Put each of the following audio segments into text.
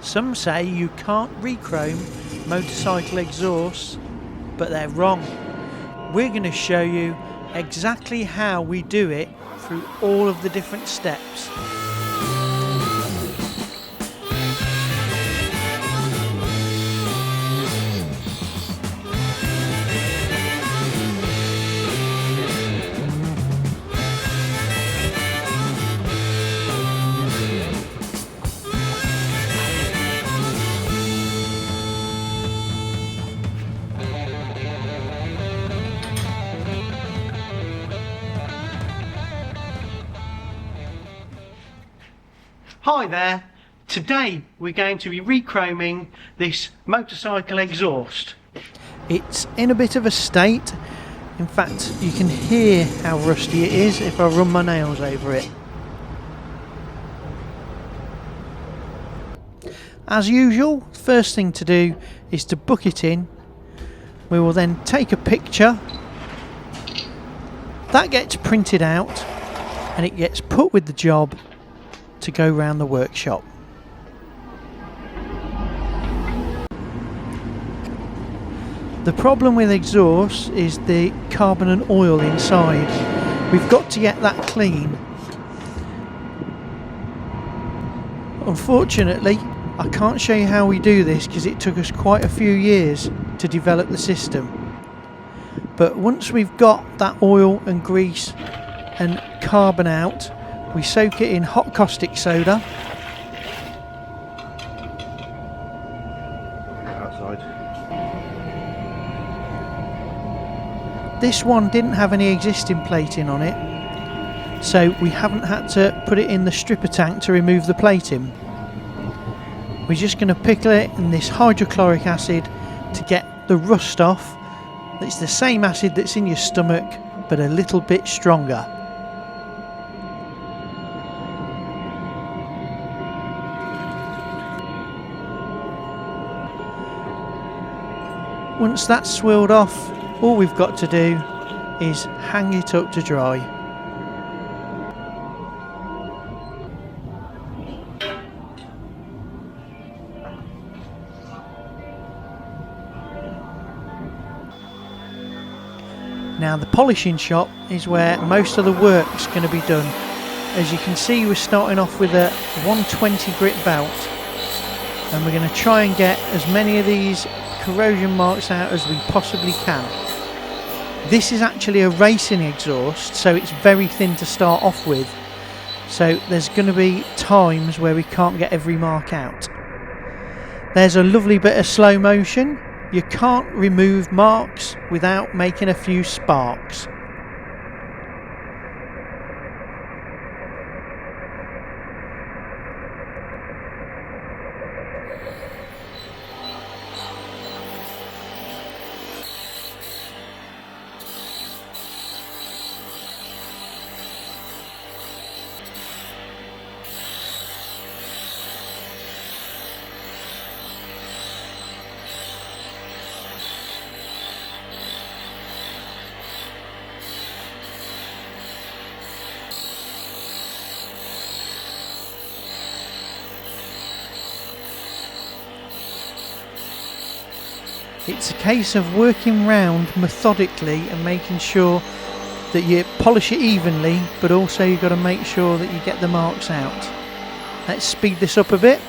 Some say you can't rechrome motorcycle exhausts, but they're wrong. We're going to show you exactly how we do it through all of the different steps. Hi there, today we're going to be rechroming this motorcycle exhaust. It's in a bit of a state. In fact, you can hear how rusty it is if I run my nails over it. As usual, first thing to do is to book it in. We will then take a picture. That gets printed out and it gets put with the job to go round the workshop. The problem with exhaust is the carbon and oil inside. We've got to get that clean. Unfortunately, I can't show you how we do this because it took us quite a few years to develop the system. But once we've got that oil and grease and carbon out, we soak it in hot caustic soda. Outside. This one didn't have any existing plating on it, so we haven't had to put it in the stripper tank to remove the plating. We're just going to pickle it in this hydrochloric acid to get the rust off. It's the same acid that's in your stomach, but a little bit stronger. Once that's swilled off, all we've got to do is hang it up to dry. Now the polishing shop is where most of the work's going to be done. As you can see, we're starting off with a 120 grit belt, and we're going to try and get as many of these corrosion marks out as we possibly can. This is actually a racing exhaust, so it's very thin to start off with, so there's going to be times where we can't get every mark out. There's a lovely bit of slow motion. You can't remove marks without making a few sparks. It's a case of working round methodically and making sure that you polish it evenly, but also you've got to make sure that you get the marks out. Let's speed this up a bit.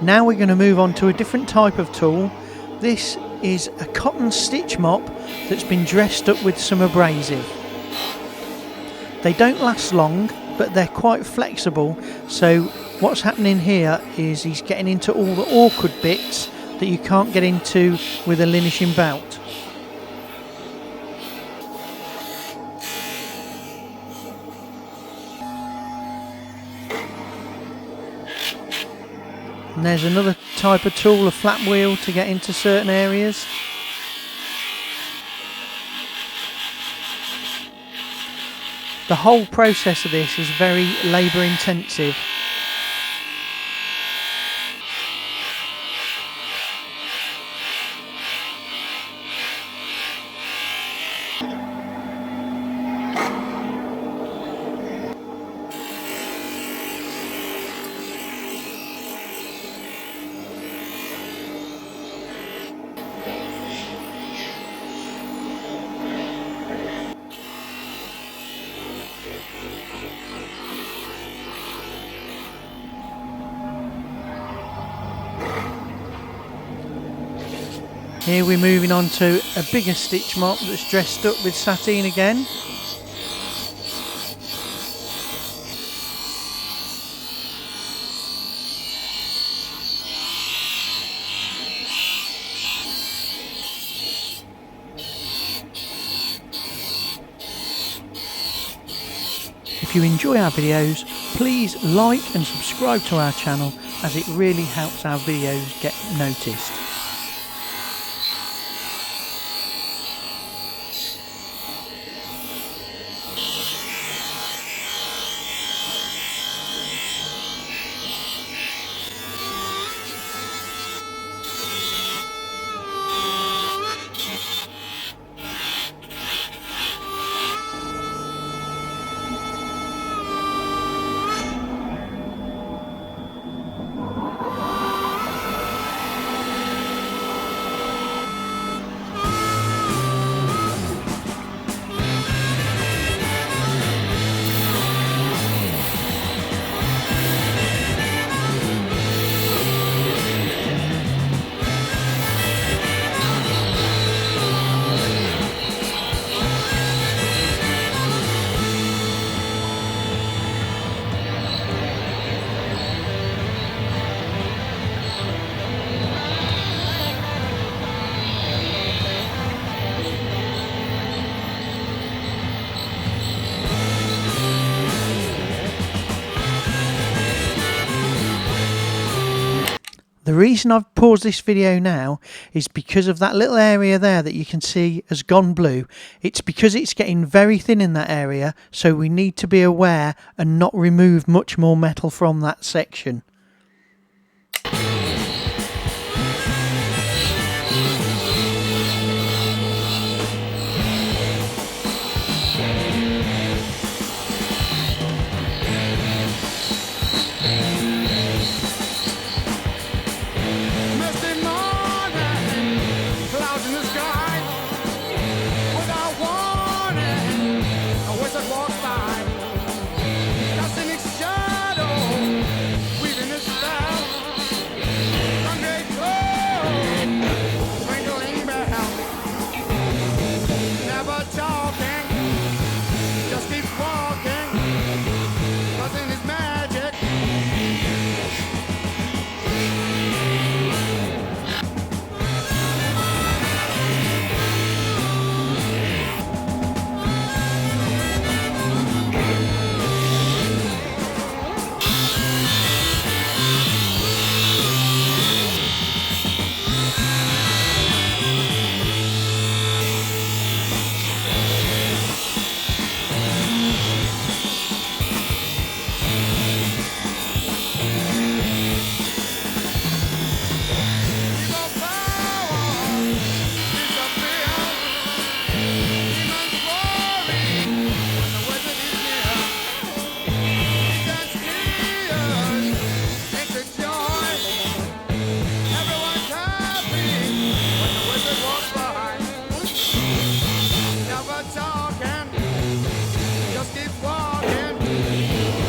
Now we're going to move on to a different type of tool. This is a cotton stitch mop that's been dressed up with some abrasive. They don't last long, but they're quite flexible, so what's happening here is he's getting into all the awkward bits that you can't get into with a linishing belt. And there's another type of tool, a flat wheel, to get into certain areas. the whole process of this is very labour intensive. Here we're moving on to a bigger stitch mark that's dressed up with sateen again. If you enjoy our videos, please like and subscribe to our channel, as it really helps our videos get noticed. The reason I've paused this video now is because of that little area there that you can see has gone blue. It's because it's getting very thin in that area, so we need to be aware and not remove much more metal from that section.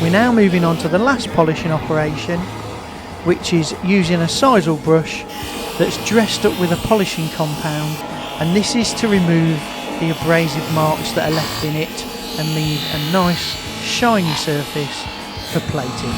We're now moving on to the last polishing operation, which is using a sisal brush that's dressed up with a polishing compound, and this is to remove the abrasive marks that are left in it and leave a nice shiny surface for plating.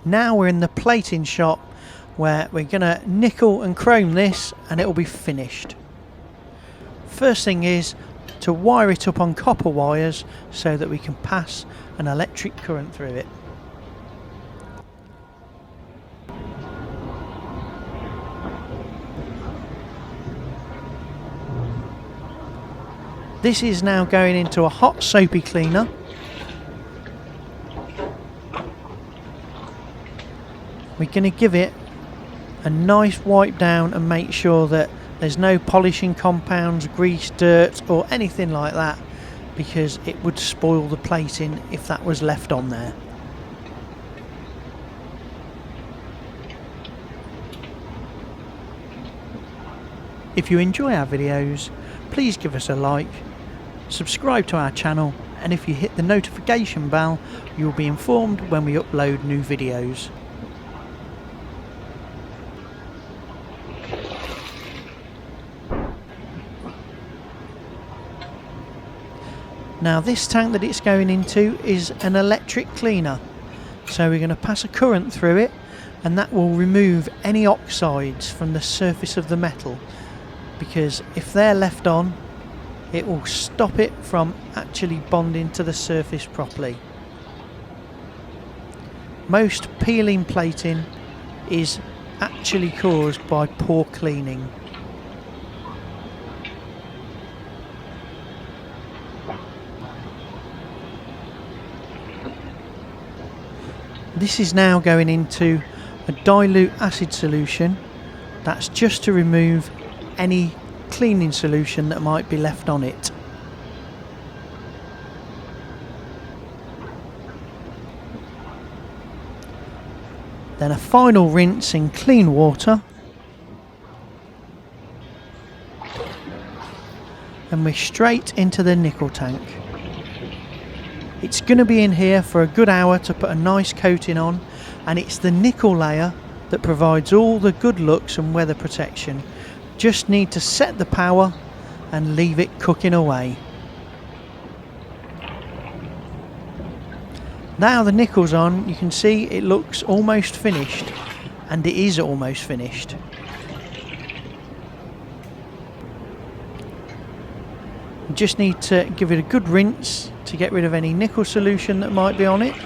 Now we're in the plating shop where we're going to nickel and chrome this and it will be finished. First thing is to wire it up on copper wires so that we can pass an electric current through it. This is now going into a hot soapy cleaner. We're going to give it a nice wipe down and make sure that there's no polishing compounds, grease, dirt or anything like that, because it would spoil the plating if that was left on there. If you enjoy our videos, please give us a like, subscribe to our channel, and if you hit the notification bell, you'll be informed when we upload new videos. Now this tank that it's going into is an electric cleaner, so we're going to pass a current through it and that will remove any oxides from the surface of the metal, because if they're left on, it will stop it from actually bonding to the surface properly. Most peeling plating is actually caused by poor cleaning. This is now going into a dilute acid solution. That's just to remove any cleaning solution that might be left on it. Then a final rinse in clean water, and we're straight into the nickel tank. It's going to be in here for a good hour to put a nice coating on, and it's the nickel layer that provides all the good looks and weather protection. Just need to set the power and leave it cooking away. Now the nickel's on, you can see it looks almost finished, and it is almost finished. You just need to give it a good rinse to get rid of any nickel solution that might be on it.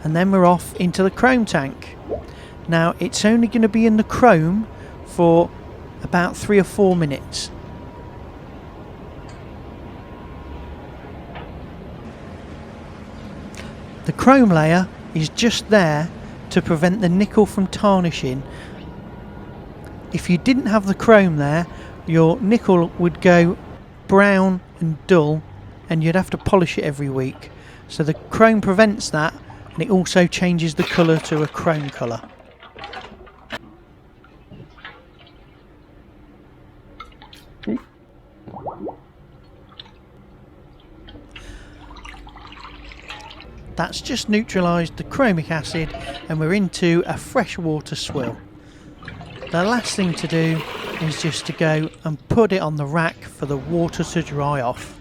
And then we're off into the chrome tank. Now it's only going to be in the chrome for about 3 or 4 minutes. The chrome layer is just there to prevent the nickel from tarnishing. If you didn't have the chrome there, your nickel would go brown and dull and you'd have to polish it every week. So the chrome prevents that, and it also changes the colour to a chrome colour. That's just neutralised the chromic acid and we're into a freshwater swill. The last thing to do is just to go and put it on the rack for the water to dry off.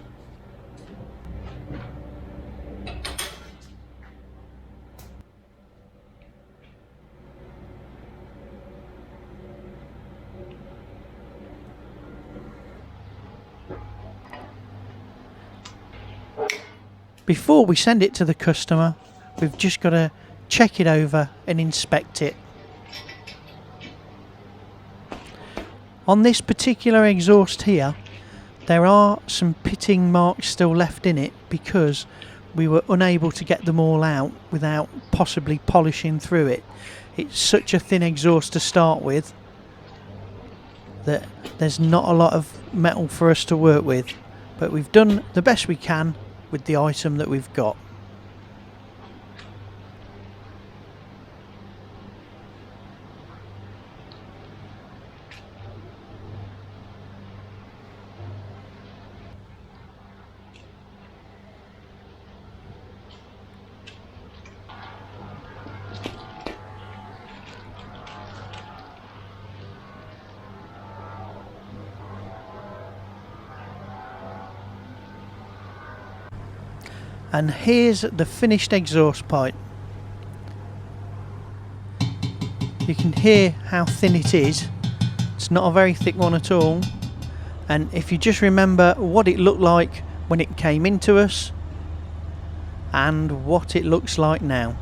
Before we send it to the customer, we've just got to check it over and inspect it. On this particular exhaust here, there are some pitting marks still left in it because we were unable to get them all out without possibly polishing through it. It's such a thin exhaust to start with that there's not a lot of metal for us to work with, but we've done the best we can with the item that we've got. And here's the finished exhaust pipe. You can hear how thin it is. It's not a very thick one at all. And if you just remember what it looked like when it came into us and what it looks like now.